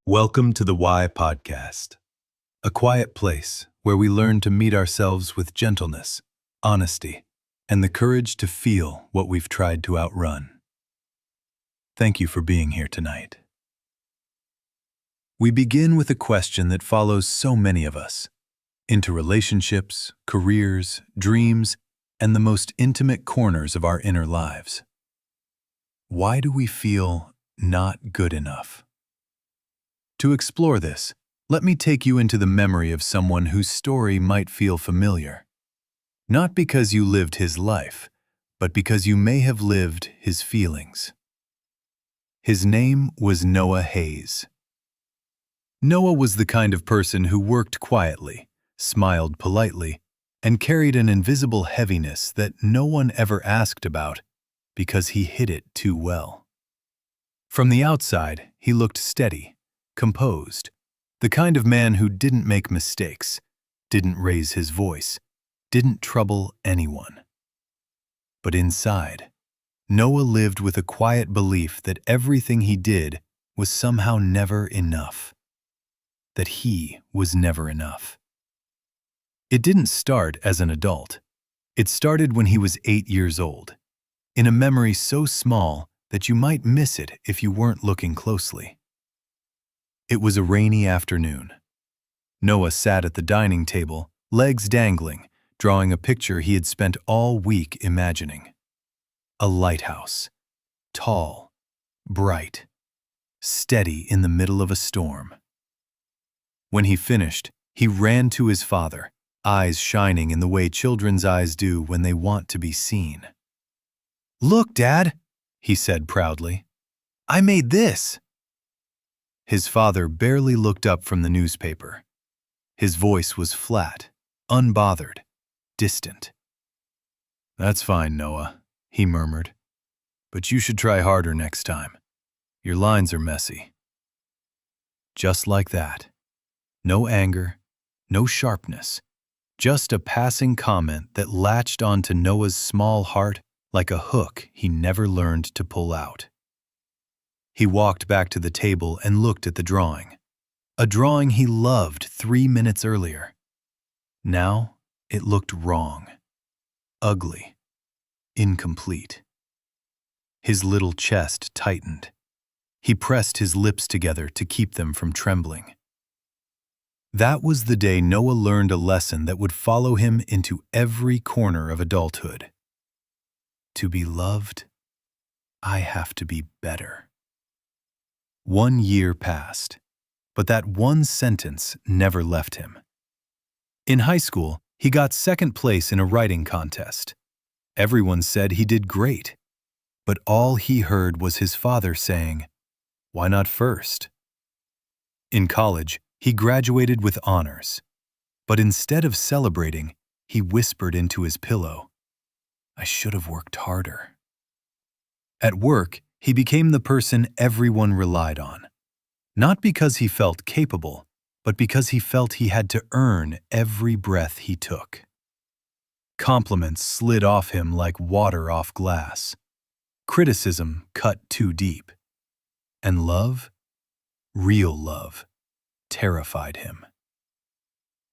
Welcome to the Why Podcast, a quiet place where we learn to meet ourselves with gentleness, honesty, and the courage to feel what we've tried to outrun. Thank you for being here tonight. We begin with a question that follows so many of us, into relationships, careers, dreams, and the most intimate corners of our inner lives. Why do we feel not good enough? To explore this, let me take you into the memory of someone whose story might feel familiar. Not because you lived his life, but because you may have lived his feelings. His name was Noah Hayes. Noah was the kind of person who worked quietly, smiled politely, and carried an invisible heaviness that no one ever asked about because he hid it too well. From the outside, he looked steady, composed, the kind of man who didn't make mistakes, didn't raise his voice, didn't trouble anyone. But inside, Noah lived with a quiet belief that everything he did was somehow never enough, that he was never enough. It didn't start as an adult. It started when he was 8 years old, in a memory so small that you might miss it if you weren't looking closely. It was a rainy afternoon. Noah sat at the dining table, legs dangling, drawing a picture he had spent all week imagining. A lighthouse, tall, bright, steady in the middle of a storm. When he finished, he ran to his father, eyes shining in the way children's eyes do when they want to be seen. "Look, Dad," he said proudly. "I made this." His father barely looked up from the newspaper. His voice was flat, unbothered, distant. "That's fine, Noah," he murmured. "But you should try harder next time. Your lines are messy." Just like that. No anger, no sharpness, just a passing comment that latched onto Noah's small heart like a hook he never learned to pull out. He walked back to the table and looked at the drawing, a drawing he loved 3 minutes earlier. Now it looked wrong, ugly, incomplete. His little chest tightened. He pressed his lips together to keep them from trembling. That was the day Noah learned a lesson that would follow him into every corner of adulthood. To be loved, I have to be better. 1 year passed, but that one sentence never left him. In high school, he got second place in a writing contest. Everyone said he did great, but all he heard was his father saying, "Why not first?" In college, he graduated with honors, but instead of celebrating, he whispered into his pillow, "I should have worked harder." At work, he became the person everyone relied on, not because he felt capable, but because he felt he had to earn every breath he took. Compliments slid off him like water off glass. Criticism cut too deep. And love, real love, terrified him.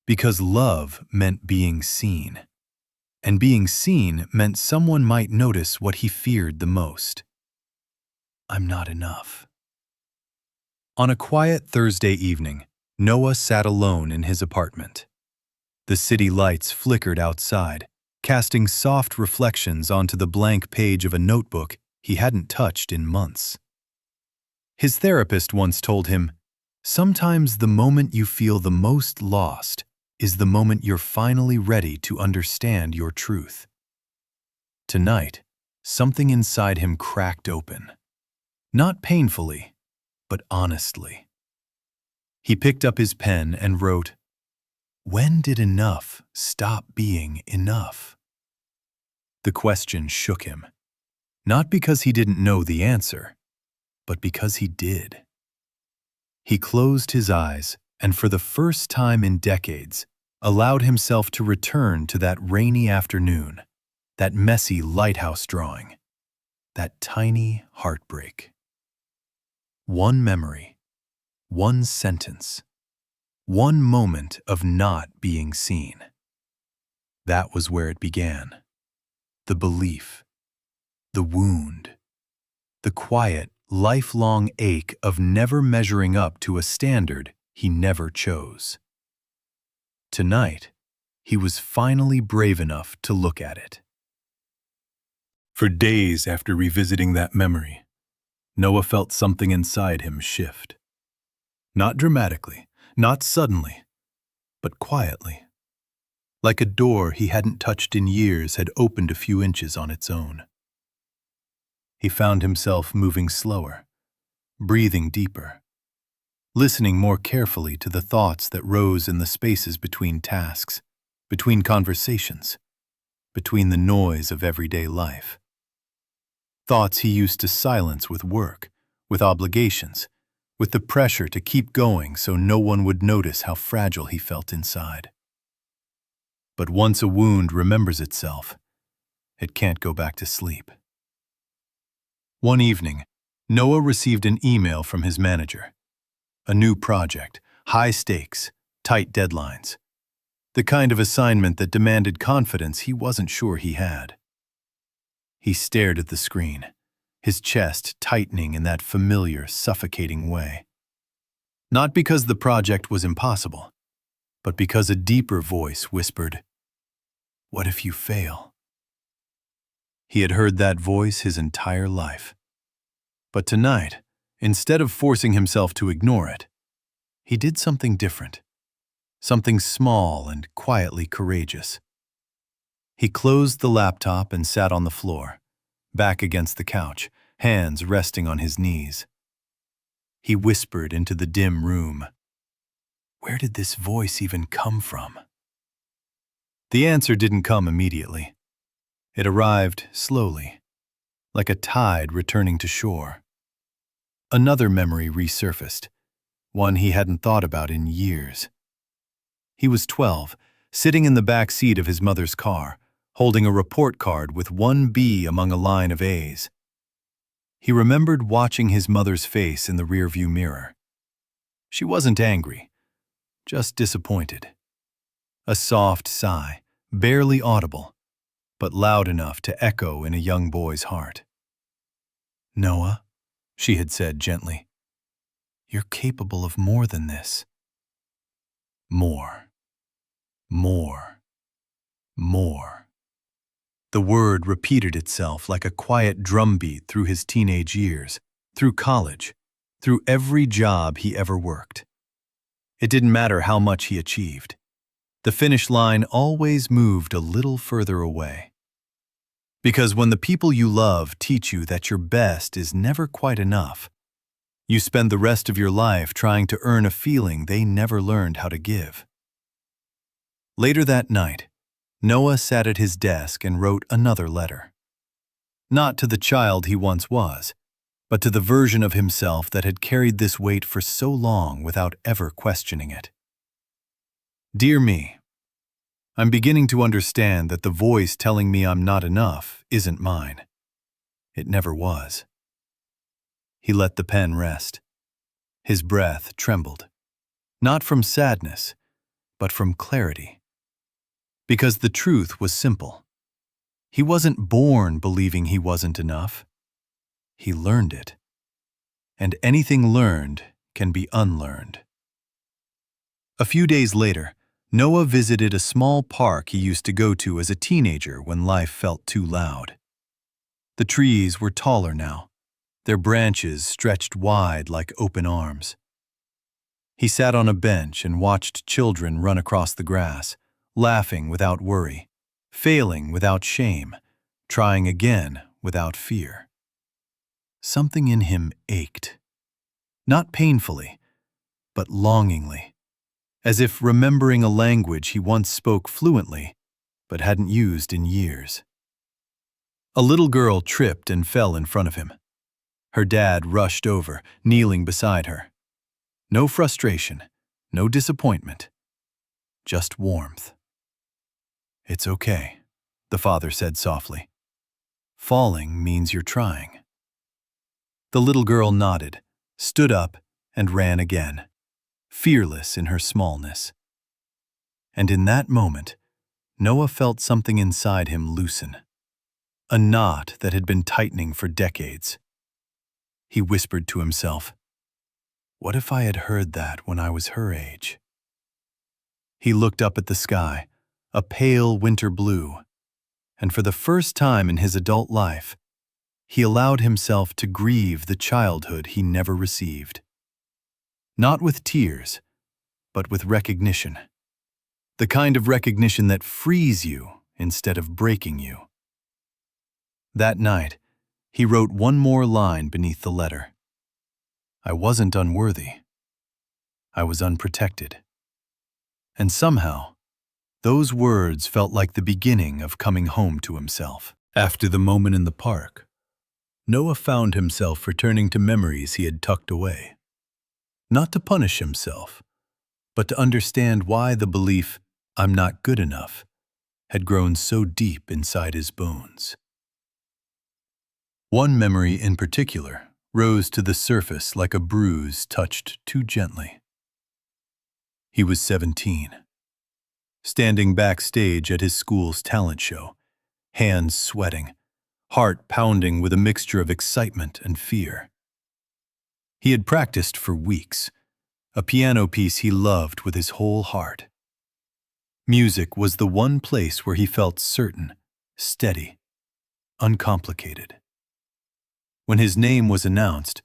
Because love meant being seen, and being seen meant someone might notice what he feared the most. I'm not enough. On a quiet Thursday evening, Noah sat alone in his apartment. The city lights flickered outside, casting soft reflections onto the blank page of a notebook he hadn't touched in months. His therapist once told him, "Sometimes the moment you feel the most lost is the moment you're finally ready to understand your truth." Tonight, something inside him cracked open. Not painfully, but honestly. He picked up his pen and wrote, "When did enough stop being enough?" The question shook him, not because he didn't know the answer, but because he did. He closed his eyes and for the first time in decades, allowed himself to return to that rainy afternoon, that messy lighthouse drawing, that tiny heartbreak. One memory, One sentence. One moment of not being seen. That was where it began. The belief. The wound. The quiet, lifelong ache of never measuring up to a standard he never chose. Tonight, he was finally brave enough to look at it. For days after revisiting that memory, Noah felt something inside him shift. Not dramatically, not suddenly, but quietly. Like a door he hadn't touched in years had opened a few inches on its own. He found himself moving slower, breathing deeper, listening more carefully to the thoughts that rose in the spaces between tasks, between conversations, between the noise of everyday life. Thoughts he used to silence with work, with obligations, with the pressure to keep going so no one would notice how fragile he felt inside. But once a wound remembers itself, it can't go back to sleep. One evening, Noah received an email from his manager. A new project, high stakes, tight deadlines. The kind of assignment that demanded confidence he wasn't sure he had. He stared at the screen, his chest tightening in that familiar, suffocating way. Not because the project was impossible, but because a deeper voice whispered, "What if you fail?" He had heard that voice his entire life. But tonight, instead of forcing himself to ignore it, he did something different, something small and quietly courageous. He closed the laptop and sat on the floor, back against the couch, hands resting on his knees. He whispered into the dim room, "Where did this voice even come from?" The answer didn't come immediately. It arrived slowly, like a tide returning to shore. Another memory resurfaced, one he hadn't thought about in years. He was 12, sitting in the back seat of his mother's car, holding a report card with one B among a line of A's. He remembered watching his mother's face in the rearview mirror. She wasn't angry, just disappointed. A soft sigh, barely audible, but loud enough to echo in a young boy's heart. "Noah," she had said gently, "you're capable of more than this." More. More. More. The word repeated itself like a quiet drumbeat through his teenage years, through college, through every job he ever worked. It didn't matter how much he achieved. The finish line always moved a little further away. Because when the people you love teach you that your best is never quite enough, you spend the rest of your life trying to earn a feeling they never learned how to give. Later that night, Noah sat at his desk and wrote another letter. Not to the child he once was, but to the version of himself that had carried this weight for so long without ever questioning it. Dear me, I'm beginning to understand that the voice telling me I'm not enough isn't mine. It never was. He let the pen rest. His breath trembled, not from sadness, but from clarity. Because the truth was simple. He wasn't born believing he wasn't enough. He learned it. And anything learned can be unlearned. A few days later, Noah visited a small park he used to go to as a teenager when life felt too loud. The trees were taller now, their branches stretched wide like open arms. He sat on a bench and watched children run across the grass, laughing without worry, failing without shame, trying again without fear. Something in him ached, not painfully, but longingly, as if remembering a language he once spoke fluently, but hadn't used in years. A little girl tripped and fell in front of him. Her dad rushed over, kneeling beside her. No frustration, no disappointment, just warmth. "It's okay," the father said softly. "Falling means you're trying." The little girl nodded, stood up, and ran again, fearless in her smallness. And in that moment, Noah felt something inside him loosen, a knot that had been tightening for decades. He whispered to himself, "What if I had heard that when I was her age?" He looked up at the sky, a pale winter blue, and for the first time in his adult life, he allowed himself to grieve the childhood he never received. Not with tears, but with recognition. The kind of recognition that frees you instead of breaking you. That night, he wrote one more line beneath the letter. I wasn't unworthy. I was unprotected. And somehow, those words felt like the beginning of coming home to himself. After the moment in the park, Noah found himself returning to memories he had tucked away. Not to punish himself, but to understand why the belief, "I'm not good enough," had grown so deep inside his bones. One memory in particular rose to the surface like a bruise touched too gently. He was 17, standing backstage at his school's talent show, hands sweating, heart pounding with a mixture of excitement and fear. He had practiced for weeks, a piano piece he loved with his whole heart. Music was the one place where he felt certain, steady, uncomplicated. When his name was announced,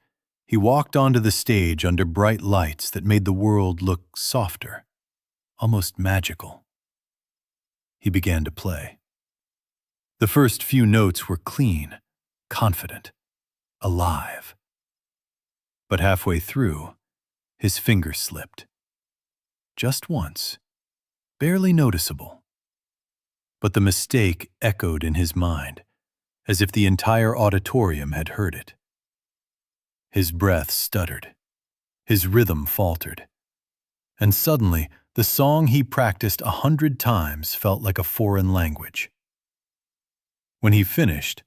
he walked onto the stage under bright lights that made the world look softer, almost magical. He began to play. The first few notes were clean, confident, alive. But halfway through, his finger slipped. Just once, barely noticeable. But the mistake echoed in his mind, as if the entire auditorium had heard it. His breath stuttered, his rhythm faltered, and suddenly the song he practiced 100 times felt like a foreign language. When he finished,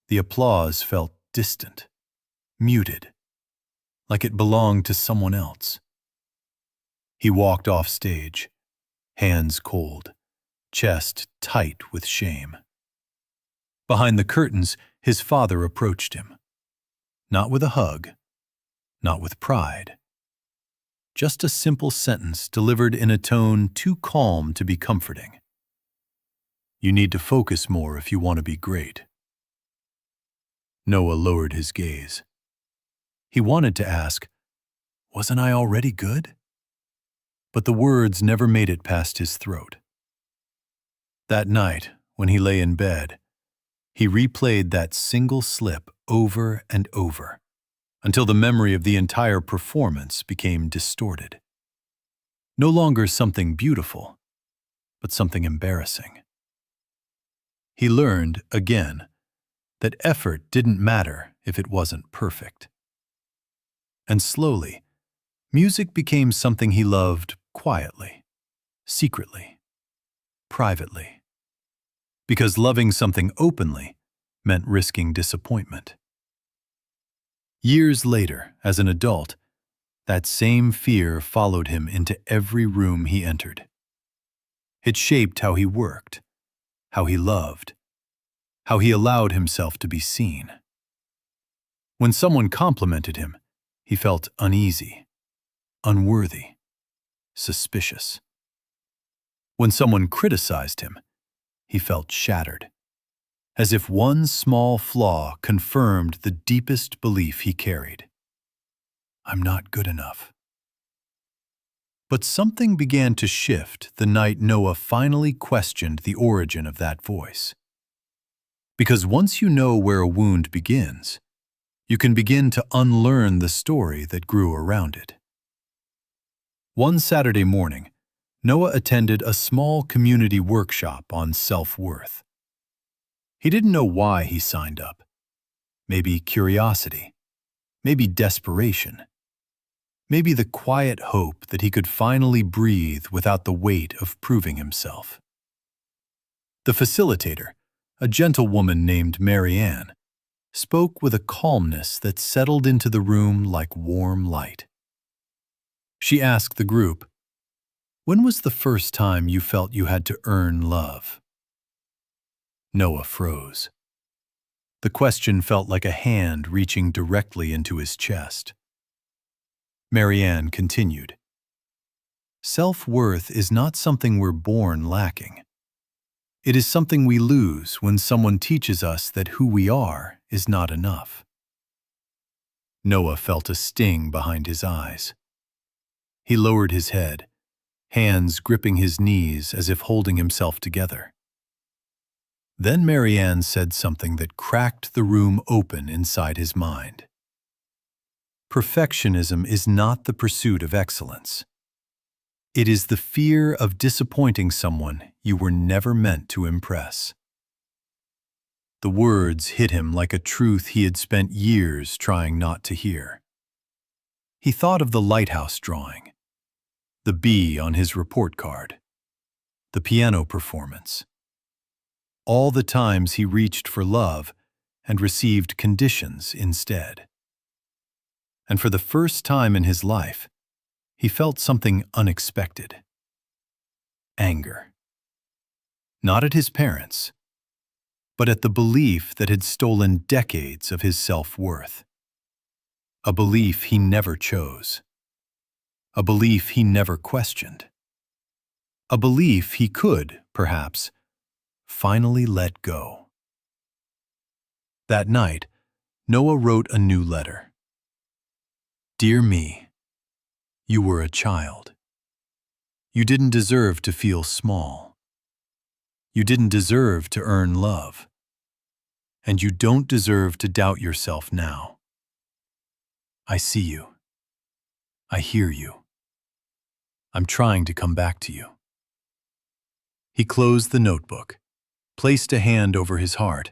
the applause felt distant, muted, like it belonged to someone else. He walked off stage, hands cold, chest tight with shame. Behind the curtains, his father approached him. Not with a hug, not with pride. Just a simple sentence delivered in a tone too calm to be comforting. You need to focus more if you want to be great. Noah lowered his gaze. He wanted to ask, wasn't I already good? But the words never made it past his throat. That night, when he lay in bed, he replayed that single slip over and over, until the memory of the entire performance became distorted. No longer something beautiful, but something embarrassing. He learned, again, that effort didn't matter if it wasn't perfect. And slowly, music became something he loved quietly, secretly, privately. Because loving something openly meant risking disappointment. Years later, as an adult, that same fear followed him into every room he entered. It shaped how he worked, how he loved, how he allowed himself to be seen. When someone complimented him, he felt uneasy, unworthy, suspicious. When someone criticized him, he felt shattered, as if one small flaw confirmed the deepest belief he carried. I'm not good enough. But something began to shift the night Noah finally questioned the origin of that voice. Because once you know where a wound begins, you can begin to unlearn the story that grew around it. One Saturday morning, Noah attended a small community workshop on self-worth. He didn't know why he signed up. Maybe curiosity, maybe desperation, maybe the quiet hope that he could finally breathe without the weight of proving himself. The facilitator, a gentle woman named Mary Ann, spoke with a calmness that settled into the room like warm light. She asked the group, "When was the first time you felt you had to earn love?" Noah froze. The question felt like a hand reaching directly into his chest. Marianne continued, "Self-worth is not something we're born lacking. It is something we lose when someone teaches us that who we are is not enough." Noah felt a sting behind his eyes. He lowered his head, hands gripping his knees as if holding himself together. Then Marianne said something that cracked the room open inside his mind. Perfectionism is not the pursuit of excellence. It is the fear of disappointing someone you were never meant to impress. The words hit him like a truth he had spent years trying not to hear. He thought of the lighthouse drawing, the B on his report card, the piano performance, all the times he reached for love and received conditions instead. And for the first time in his life, he felt something unexpected. Anger. Not at his parents, but at the belief that had stolen decades of his self-worth. A belief he never chose. A belief he never questioned. A belief he could, perhaps, finally let go. That night, Noah wrote a new letter. "Dear me, you were a child. You didn't deserve to feel small. You didn't deserve to earn love. And you don't deserve to doubt yourself now. I see you. I hear you. I'm trying to come back to you." He closed the notebook, placed a hand over his heart,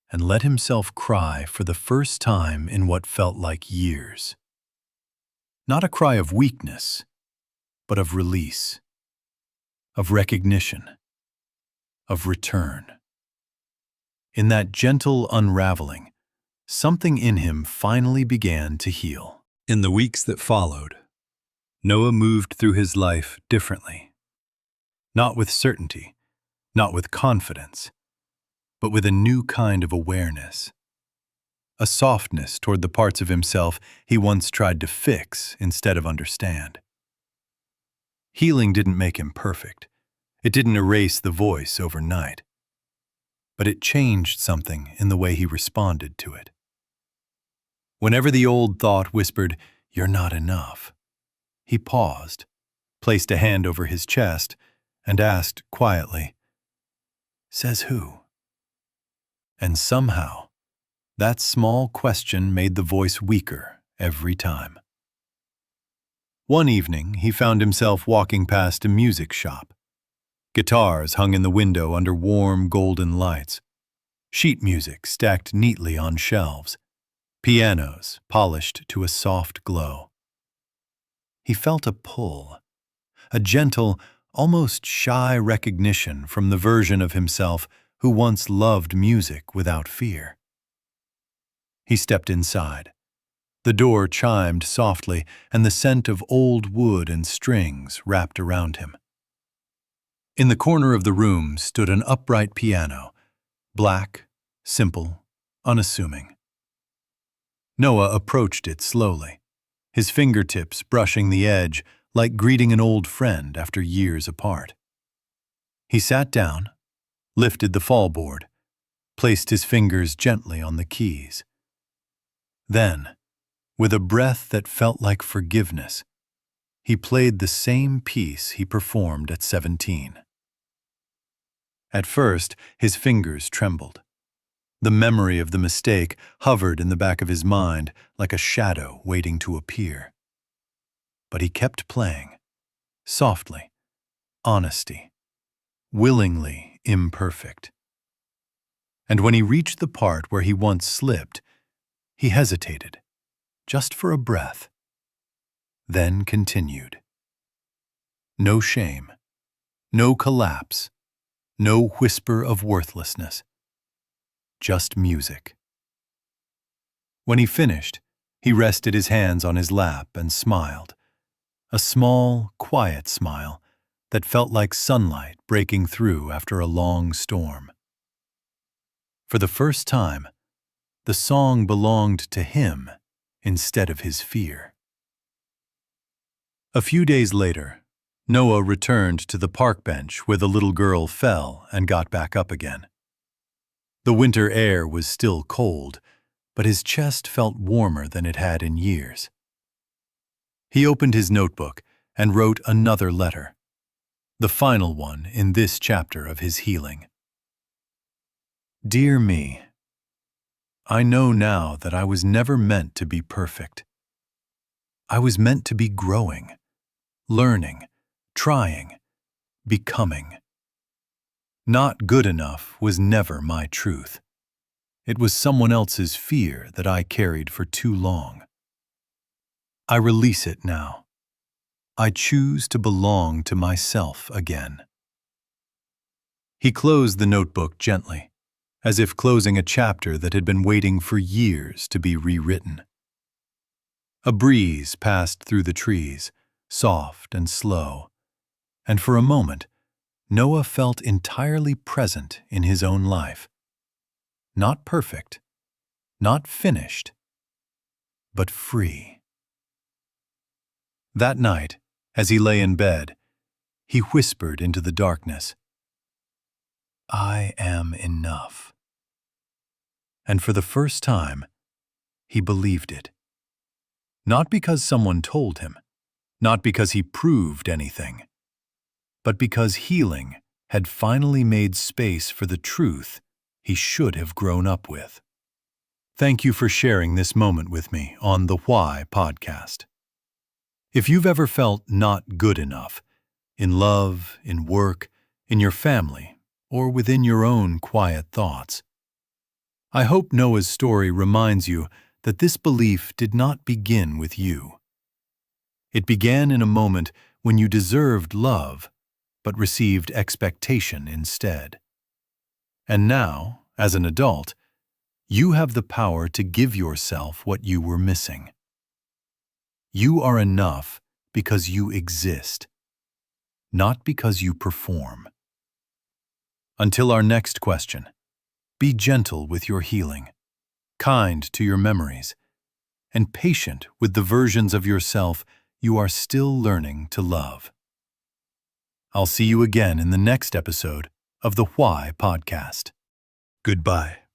and let himself cry for the first time in what felt like years. Not a cry of weakness, but of release, of recognition, of return. In that gentle unraveling, something in him finally began to heal. In the weeks that followed, Noah moved through his life differently. Not with certainty, not with confidence, but with a new kind of awareness. A softness toward the parts of himself he once tried to fix instead of understand. Healing didn't make him perfect. It didn't erase the voice overnight. But it changed something in the way he responded to it. Whenever the old thought whispered, "You're not enough," he paused, placed a hand over his chest, and asked quietly, "Says who?" And somehow, that small question made the voice weaker every time. One evening, he found himself walking past a music shop. Guitars hung in the window under warm golden lights. Sheet music stacked neatly on shelves. Pianos polished to a soft glow. He felt a pull, a gentle, almost shy recognition from the version of himself who once loved music without fear. He stepped inside. The door chimed softly, and the scent of old wood and strings wrapped around him. In the corner of the room stood an upright piano, black, simple, unassuming. Noah approached it slowly, his fingertips brushing the edge like greeting an old friend after years apart. He sat down, lifted the fallboard, placed his fingers gently on the keys. Then, with a breath that felt like forgiveness, he played the same piece he performed at 17. At first, his fingers trembled. The memory of the mistake hovered in the back of his mind like a shadow waiting to appear. But he kept playing, softly, honesty, willingly imperfect. And when he reached the part where he once slipped, he hesitated, just for a breath, then continued. No shame, no collapse, no whisper of worthlessness, just music. When he finished, he rested his hands on his lap and smiled, a small, quiet smile that felt like sunlight breaking through after a long storm. For the first time, the song belonged to him instead of his fear. A few days later, Noah returned to the park bench where the little girl fell and got back up again. The winter air was still cold, but his chest felt warmer than it had in years. He opened his notebook and wrote another letter, the final one in this chapter of his healing. Dear me, I know now that I was never meant to be perfect. I was meant to be growing, learning, trying, becoming. Not good enough was never my truth. It was someone else's fear that I carried for too long. I release it now. I choose to belong to myself again. He closed the notebook gently, as if closing a chapter that had been waiting for years to be rewritten. A breeze passed through the trees, soft and slow, and for a moment, Noah felt entirely present in his own life. Not perfect, not finished, but free. That night, as he lay in bed, he whispered into the darkness, I am enough. And for the first time, he believed it. Not because someone told him, not because he proved anything, but because healing had finally made space for the truth he should have grown up with. Thank you for sharing this moment with me on the Why podcast. If you've ever felt not good enough, in love, in work, in your family, or within your own quiet thoughts, I hope Noah's story reminds you that this belief did not begin with you. It began in a moment when you deserved love, but received expectation instead. And now, as an adult, you have the power to give yourself what you were missing. You are enough because you exist, not because you perform. Until our next question, be gentle with your healing, kind to your memories, and patient with the versions of yourself you are still learning to love. I'll see you again in the next episode of the Why podcast. Goodbye.